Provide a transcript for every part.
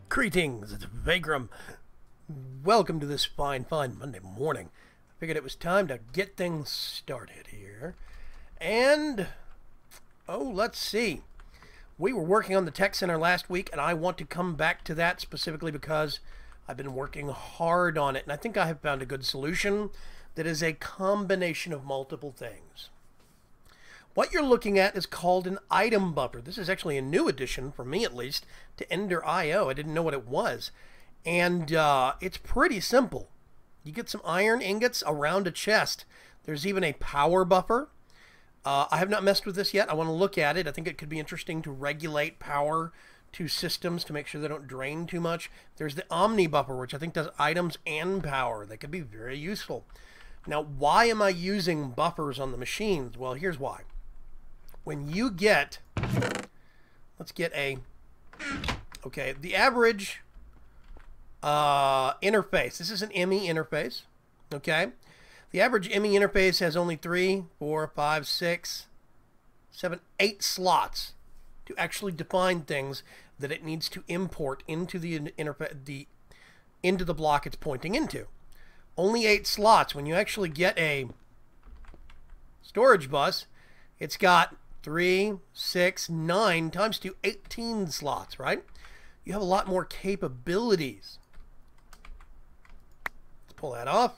Greetings, it's Vaygrim. Welcome to this fine Monday morning. I figured it was time to get things started here. And, let's see. We were working on the tech center last week, and I want to come back to that specifically because I've been working hard on it. And I think I have found a good solution that is a combination of multiple things. What you're looking at is called an item buffer. This is actually a new addition, for me at least, to Ender.io. I didn't know what it was. And it's pretty simple. You get some iron ingots around a chest. There's even a power buffer. I have not messed with this yet. I want to look at it. I think it could be interesting to regulate power to systems to make sure they don't drain too much. There's the Omni buffer, which I think does items and power. That could be very useful. Now, why am I using buffers on the machines? Well, here's why. When you get, let's get the average interface. This is an ME interface, okay? The average ME interface has only 3, 4, 5, 6, 7, 8 slots to actually define things that it needs to import into the interface, into the block it's pointing into. Only 8 slots. When you actually get a storage bus, it's got 3, 6, 9 times 2, 18 slots, right? You have a lot more capabilities. Let's pull that off.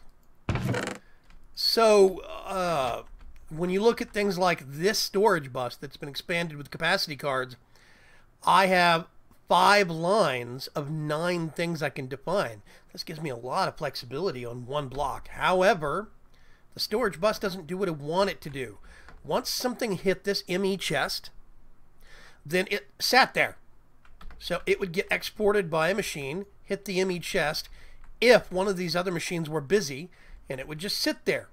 So, when you look at things like this storage bus that's been expanded with capacity cards, I have 5 lines of 9 things I can define. This gives me a lot of flexibility on one block. However, the storage bus doesn't do what I want it to do. Once something hit this ME chest, then it sat there. So it would get exported by a machine, hit the ME chest, if one of these other machines were busy, and it would just sit there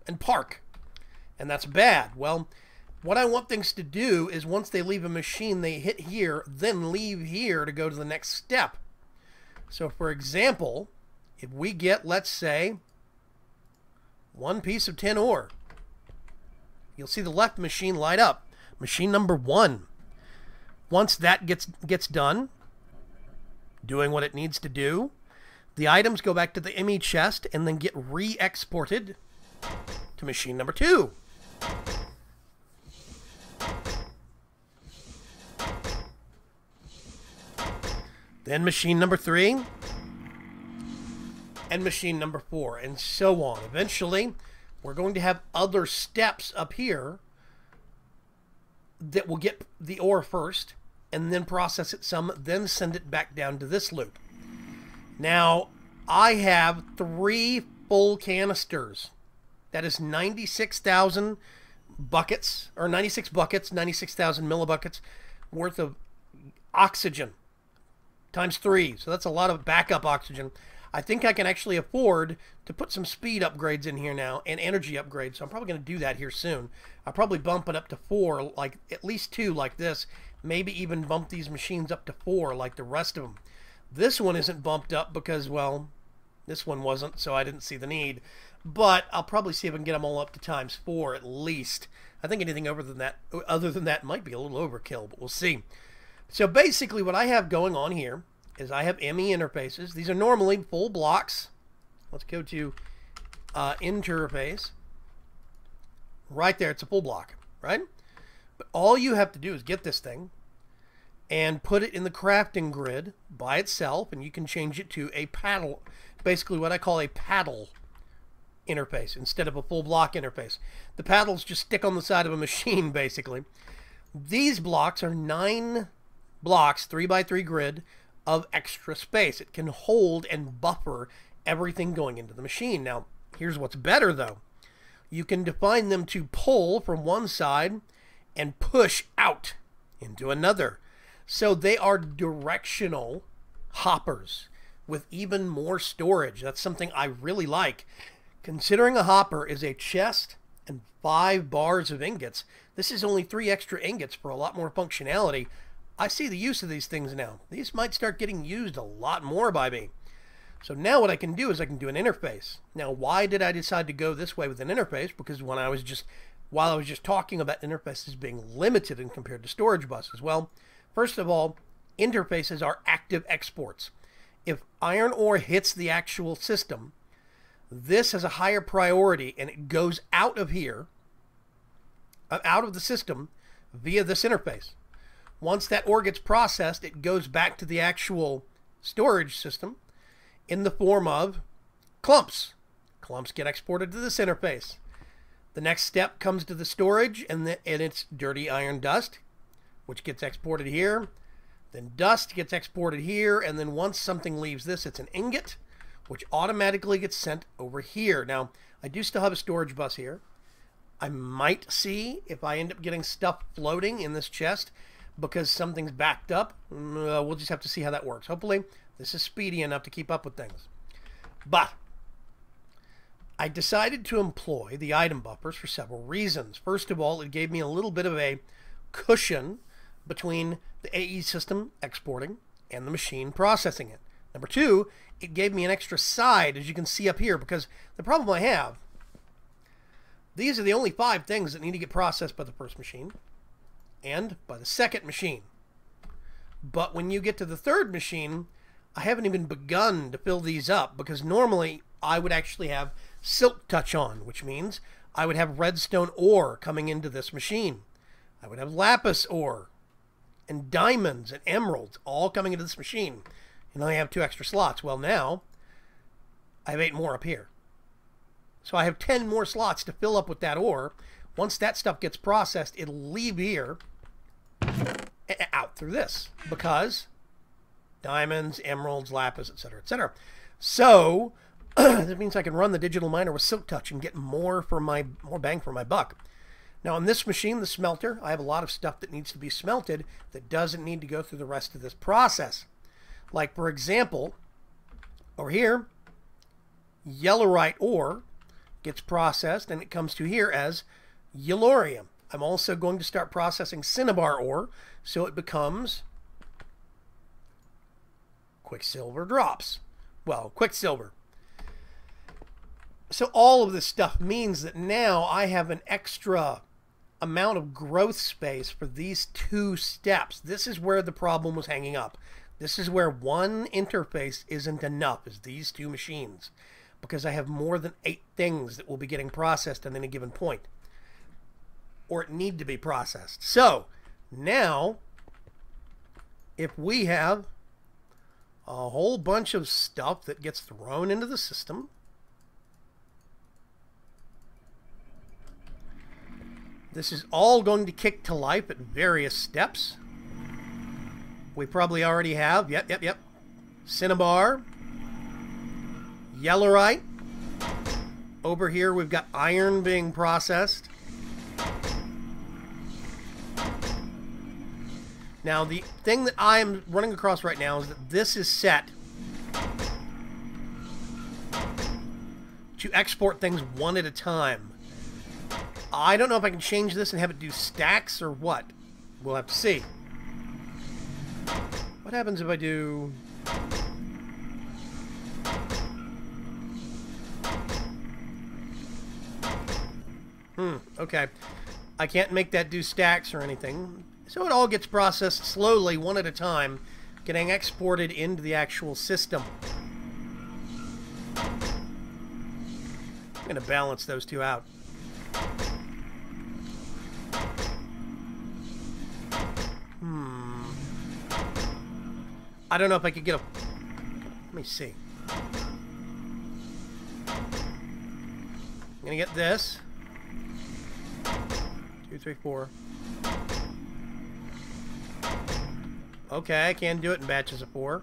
and park. And that's bad. Well, what I want things to do is once they leave a machine, they hit here, then leave here to go to the next step. So for example, if we get, let's say, 1 piece of tin ore, you'll see the left machine light up. Machine number 1. Once that gets done, doing what it needs to do, the items go back to the ME chest and then get re-exported to machine number 2. Then machine number 3. And machine number 4, and so on. Eventually, we're going to have other steps up here that will get the ore first and then process it some, then send it back down to this loop. Now, I have 3 full canisters. That is 96,000 buckets, or 96 buckets, 96,000 millibuckets worth of oxygen times 3. So that's a lot of backup oxygen. I think I can actually afford to put some speed upgrades in here now and energy upgrades. So I'm probably going to do that here soon. I'll probably bump it up to 4, like at least 2 like this. Maybe even bump these machines up to 4 like the rest of them. This one isn't bumped up because, well, this one wasn't, so I didn't see the need. But I'll probably see if I can get them all up to times 4 at least. I think anything other than that might be a little overkill, but we'll see. So basically what I have going on here is I have ME interfaces. These are normally full blocks. Let's go to interface. Right there, it's a full block, right? But all you have to do is get this thing and put it in the crafting grid by itself, and you can change it to a paddle, basically what I call a paddle interface instead of a full block interface. The paddles just stick on the side of a machine, basically. These blocks are 9 blocks, 3x3 grid, of extra space. It can hold and buffer everything going into the machine. Now, here's what's better though. You can define them to pull from one side and push out into another. So they are directional hoppers with even more storage. That's something I really like. Considering a hopper is a chest and 5 bars of ingots, this is only 3 extra ingots for a lot more functionality. I see the use of these things now. These might start getting used a lot more by me. So now what I can do is I can do an interface. Now, why did I decide to go this way with an interface? Because while I was just talking about interfaces being limited and compared to storage buses, well, first of all, interfaces are active exports. If iron ore hits the actual system, this has a higher priority and it goes out of here, out of the system via this interface. Once that ore gets processed, it goes back to the actual storage system in the form of clumps. Clumps get exported to this interface. The next step comes to the storage, and it's dirty iron dust, which gets exported here. Then dust gets exported here, and then once something leaves this, it's an ingot, which automatically gets sent over here. Now, I do still have a storage bus here. I might see if I end up getting stuff floating in this chest because something's backed up. We'll just have to see how that works. Hopefully, this is speedy enough to keep up with things. But I decided to employ the item buffers for several reasons. First of all, it gave me a little bit of a cushion between the AE system exporting and the machine processing it. Number two, it gave me an extra side, as you can see up here, because the problem I have, these are the only 5 things that need to get processed by the first machine and by the second machine. But when you get to the third machine, I haven't even begun to fill these up, because normally I would actually have silk touch on, which means I would have redstone ore coming into this machine. I would have lapis ore and diamonds and emeralds all coming into this machine. And I have 2 extra slots. Well, now I have 8 more up here. So I have 10 more slots to fill up with that ore. Once that stuff gets processed, it'll leave here and out through this, because diamonds, emeralds, lapis, etc., etc. So that means I can run the digital miner with silk touch and get more bang for my buck. Now on this machine, the smelter, I have a lot of stuff that needs to be smelted that doesn't need to go through the rest of this process. Like, for example, over here, yellowite ore gets processed and it comes to here as yellorium. I'm also going to start processing cinnabar ore so it becomes quicksilver drops. Well, quicksilver. So all of this stuff means that now I have an extra amount of growth space for these 2 steps. This is where the problem was hanging up. This is where one interface isn't enough, is these 2 machines, because I have more than 8 things that will be getting processed at any given point, or need to be processed. So now, if we have a whole bunch of stuff that gets thrown into the system, this is all going to kick to life at various steps. We probably already have, yep, cinnabar, yellorite. Over here we've got iron being processed. Now the thing that I am running across right now is that this is set to export things one at a time. I don't know if I can change this and have it do stacks or what. We'll have to see. What happens if I do... Okay. I can't make that do stacks or anything. So it all gets processed slowly, one at a time, getting exported into the actual system. I'm going to balance those 2 out. I don't know if I could get a... Let me see. I'm going to get this. 2, 3, 4. Okay, I can do it in batches of 4.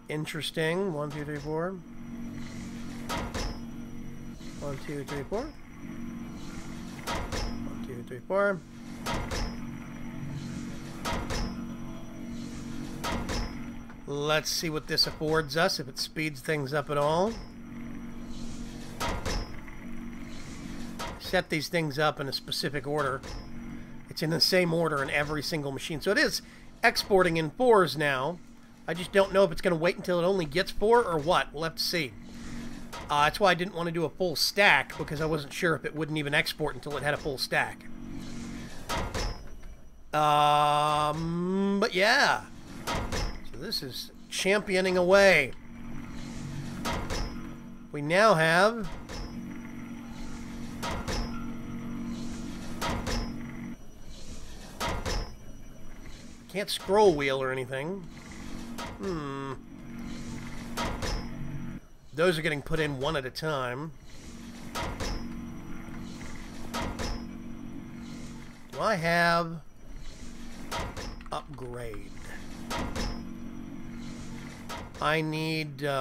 Interesting. 1, 2, 3, 4. 1, 2, 3, 4. 1, 2, 3, 4. Let's see what this affords us, if it speeds things up at all. Set these things up in a specific order. It's in the same order in every single machine. So it is exporting in 4s now. I just don't know if it's going to wait until it only gets 4 or what. We'll have to see. That's why I didn't want to do a full stack, because I wasn't sure if it wouldn't even export until it had a full stack. But yeah. So this is championing away. We now have can't scroll wheel or anything. Those are getting put in one at a time. Do I have upgrade? I need those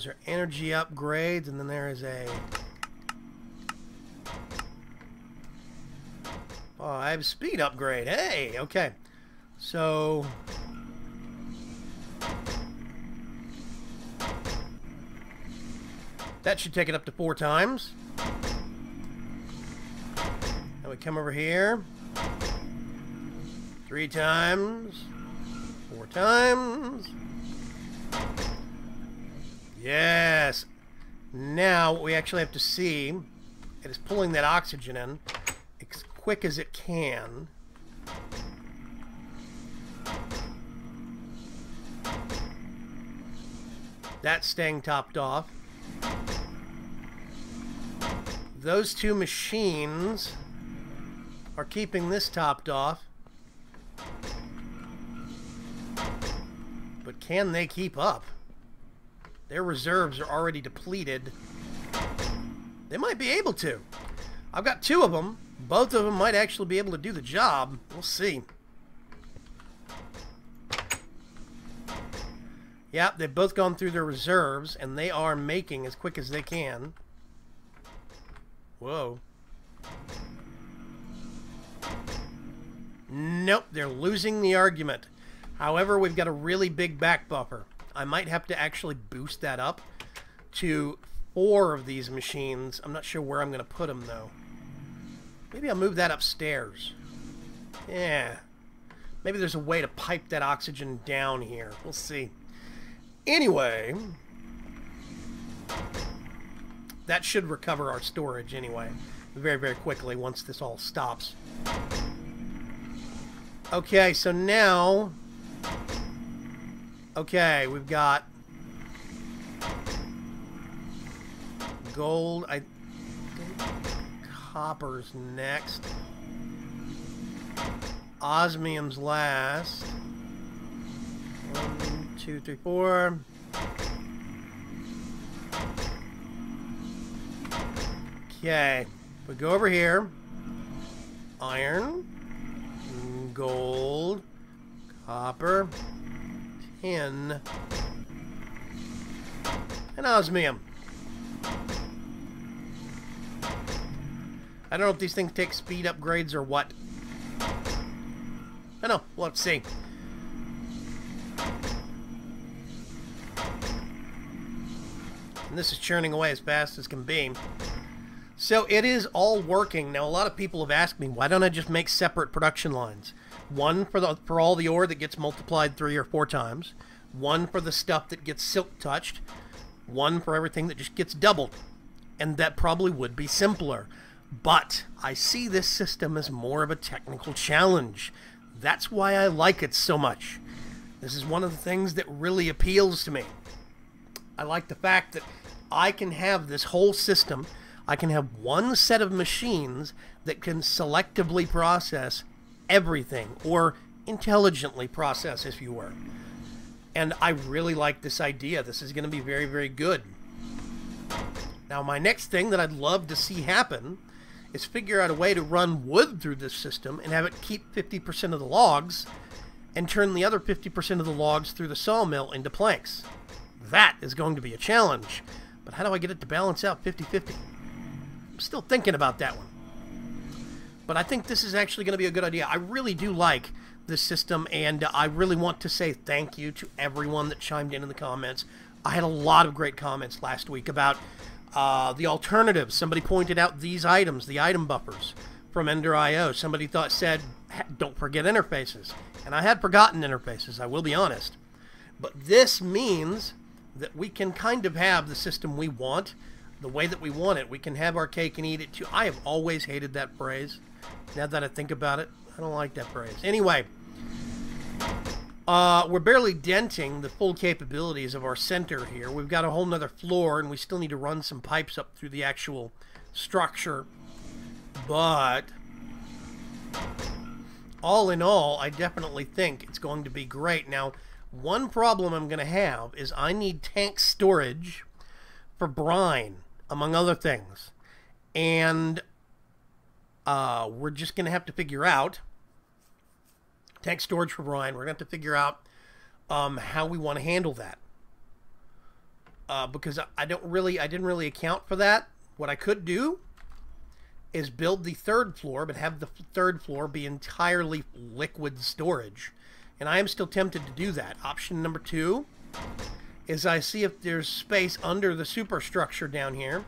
are energy upgrades, and then there is a 5 speed upgrade. Hey, okay. So that should take it up to 4 times. Now we come over here. 3 times. 4 times. Yes. Now what we actually have to see, it is pulling that oxygen in as quick as it can. That's staying topped off. Those 2 machines are keeping this topped off. But can they keep up? Their reserves are already depleted. They might be able to. I've got 2 of them. Both of them might actually be able to do the job. We'll see. Yep, they've both gone through their reserves, and they are making as quick as they can. Whoa. Nope, they're losing the argument. However, we've got a really big back buffer. I might have to actually boost that up to 4 of these machines. I'm not sure where I'm going to put them, though. Maybe I'll move that upstairs. Yeah. Maybe there's a way to pipe that oxygen down here. We'll see. Anyway, that should recover our storage anyway, very, very quickly once this all stops. Okay, so now... Okay, we've got gold. I think copper's next. Osmium's last. 1, 2, 3, 4. Okay, we go over here. Iron, gold, copper, tin, and osmium. I don't know if these things take speed upgrades or what. I don't know. We'll have to see. And this is churning away as fast as can be. So it is all working. Now, a lot of people have asked me, why don't I just make separate production lines? One for all the ore that gets multiplied 3 or 4 times. One for the stuff that gets silk touched. One for everything that just gets doubled. And that probably would be simpler. But I see this system as more of a technical challenge. That's why I like it so much. This is one of the things that really appeals to me. I like the fact that I can have this whole system. I can have one set of machines that can selectively process everything, or intelligently process, if you were. And I really like this idea. This is going to be very, very good. Now, my next thing that I'd love to see happen is figure out a way to run wood through this system and have it keep 50% of the logs and turn the other 50% of the logs through the sawmill into planks. That is going to be a challenge. But how do I get it to balance out 50-50? I'm still thinking about that one. But I think this is actually going to be a good idea. I really do like this system, and I really want to say thank you to everyone that chimed in the comments. I had a lot of great comments last week about the alternatives. Somebody pointed out these items, the item buffers from Ender.io. Somebody said, don't forget interfaces. And I had forgotten interfaces, I will be honest. But this means that we can kind of have the system we want, the way that we want it. We can have our cake and eat it too. I have always hated that phrase. Now that I think about it, I don't like that phrase. Anyway, we're barely denting the full capabilities of our center here. We've got a whole nother floor, and we still need to run some pipes up through the actual structure. But all in all, I definitely think it's going to be great. Now, one problem I'm going to have is I need tank storage for brine, among other things. And we're just going to have to figure out tank storage for brine. We're going to have to figure out how we want to handle that. Because I didn't really account for that. What I could do is build the third floor, but have the third floor be entirely liquid storage. And I am still tempted to do that. Option number 2 is I see if there's space under the superstructure down here,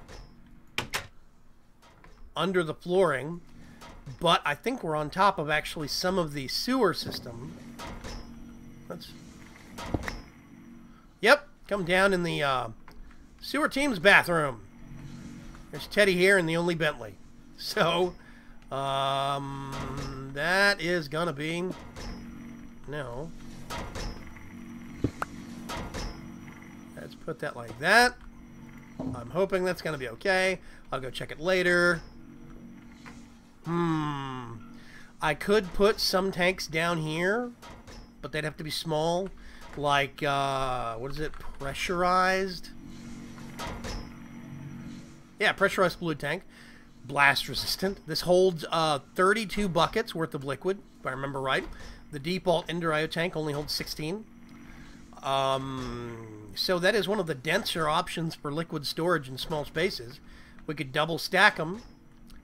under the flooring, but I think we're on top of actually some of the sewer system. Yep, come down in the sewer team's bathroom. There's Teddy here and the only Bentley. So, that is gonna be... No. Let's put that like that. I'm hoping that's gonna be okay. I'll go check it later. I could put some tanks down here, but they'd have to be small. Like, what is it? Pressurized? Yeah, pressurized fluid tank. Blast resistant. This holds 32 buckets worth of liquid, if I remember right. The default Ender-IO tank only holds 16. So that is one of the denser options for liquid storage in small spaces. We could double stack them,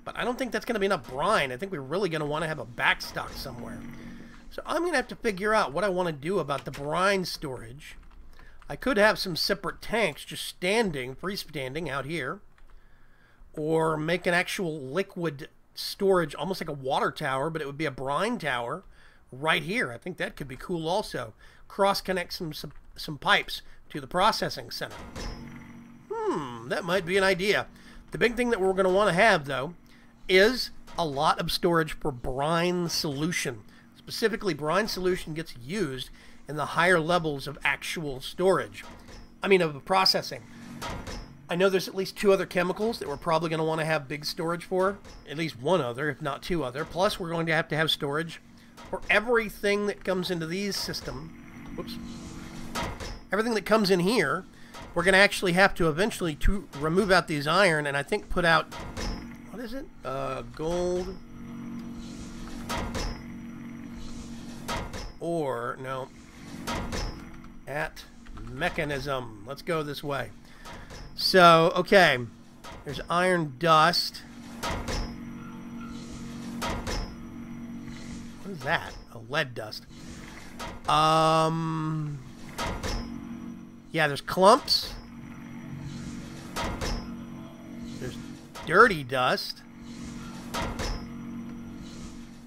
but I don't think that's going to be enough brine. I think we're really going to want to have a backstock somewhere. So I'm going to have to figure out what I want to do about the brine storage. I could have some separate tanks just standing, freestanding out here. Or make an actual liquid storage, almost like a water tower, but it would be a brine tower right here. I think that could be cool also. Cross-connect some pipes to the processing center. That might be an idea. The big thing that we're going to want to have, though, is a lot of storage for brine solution. Specifically, brine solution gets used in the higher levels of actual storage. I mean, of processing. I know there's at least 2 other chemicals that we're probably going to want to have big storage for. At least 1 other, if not 2 other. Plus, we're going to have storage for everything that comes into these systems. Whoops. Everything that comes in here, we're going to actually have to eventually remove out these iron and I think put out... What is it? Gold... Or, no. At mechanism. Let's go this way. So, okay, there's iron dust. What is that? A lead dust. Yeah, there's clumps. There's dirty dust.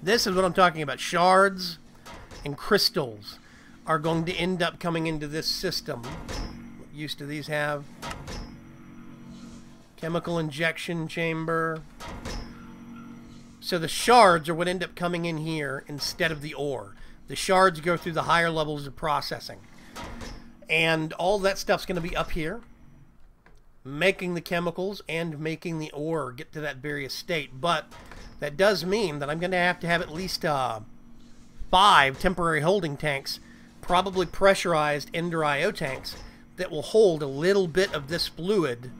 This is what I'm talking about. Shards and crystals are going to end up coming into this system. What use do these have? Chemical injection chamber. So the shards are what end up coming in here instead of the ore. The shards go through the higher levels of processing. And all that stuff's going to be up here, making the chemicals and making the ore get to that various state. But that does mean that I'm going to have at least 5 temporary holding tanks, probably pressurized Ender-IO tanks, that will hold a little bit of this fluid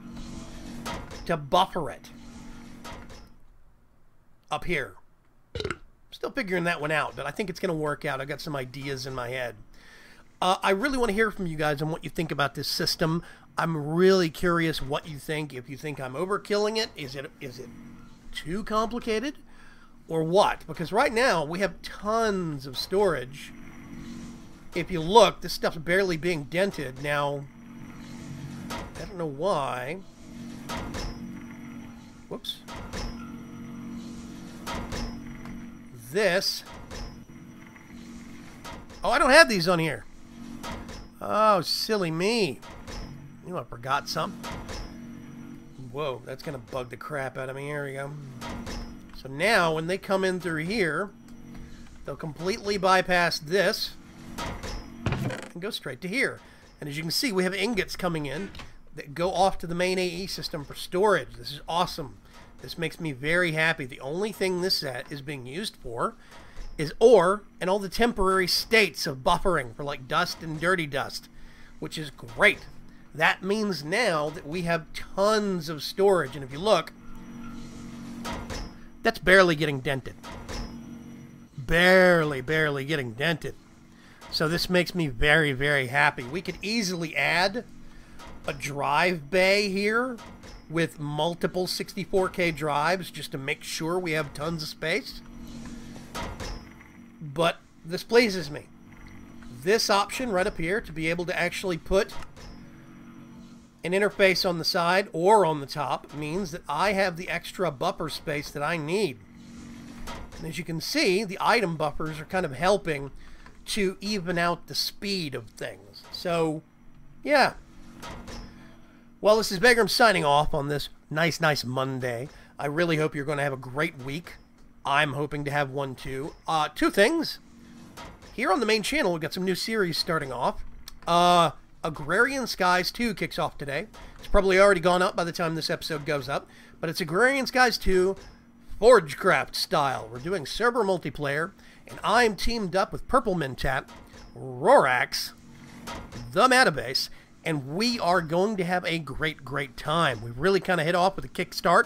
to buffer it up here. Still figuring that one out, but I think it's going to work out. I've got some ideas in my head. I really want to hear from you guys on what you think about this system. I'm really curious what you think. If you think I'm overkilling it, is it too complicated, or what? Because right now we have tons of storage. If you look, this stuff's barely being dented. Now, I don't know why. Whoops. This. Oh, I don't have these on here. Oh, silly me. I forgot something. Whoa, that's going to bug the crap out of me. Here we go. So now, when they come in through here, they'll completely bypass this and go straight to here. And as you can see, we have ingots coming in that go off to the main AE system for storage. This is awesome. This makes me very happy. The only thing this set is being used for is ore and all the temporary states of buffering for like dust and dirty dust, which is great. That means now that we have tons of storage. And if you look, that's barely getting dented. Barely getting dented. So this makes me very, very happy. We could easily add a drive bay here with multiple 64K drives just to make sure we have tons of space. But this pleases me. This option right up here to be able to actually put an interface on the side or on the top means that I have the extra buffer space that I need. And as you can see, the item buffers are kind of helping to even out the speed of things. So, yeah. Well, this is VAYGRIM'S signing off on this nice Monday. I really hope you're going to have a great week. I'm hoping to have one too. Two things. Here on the main channel, we've got some new series starting off. Agrarian Skies 2 kicks off today. It's probably already gone up by the time this episode goes up. But it's Agrarian Skies 2 Forgecraft style. We're doing server multiplayer. And I'm teamed up with Purple Mentat, Rorax, the Matabase, and we are going to have a great time. We've really kind of hit off with a kickstart.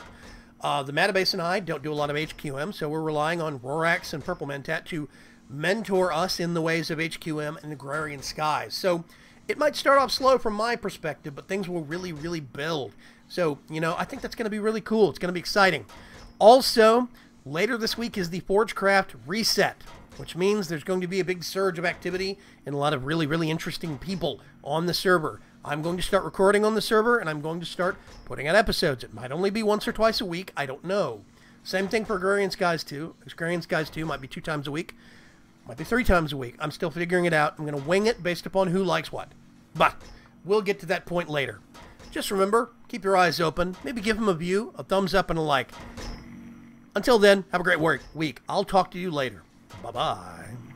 The Matabase and I don't do a lot of HQM, so we're relying on Rorax and Purple Mentat to mentor us in the ways of HQM and Agrarian Skies. So it might start off slow from my perspective, but things will really build. So, you know, I think that's going to be really cool. It's going to be exciting. Also, later this week is the Forgecraft reset, which means there's going to be a big surge of activity and a lot of really interesting people on the server. I'm going to start recording on the server, and I'm going to start putting out episodes. It might only be once or twice a week. I don't know. Same thing for Agrarian Skies 2. Agrarian Skies 2 might be 2 times a week. Might be 3 times a week. I'm still figuring it out. I'm going to wing it based upon who likes what. But we'll get to that point later. Just remember, keep your eyes open. Maybe give them a view, a thumbs up, and a like. Until then, have a great week. I'll talk to you later. Bye-bye.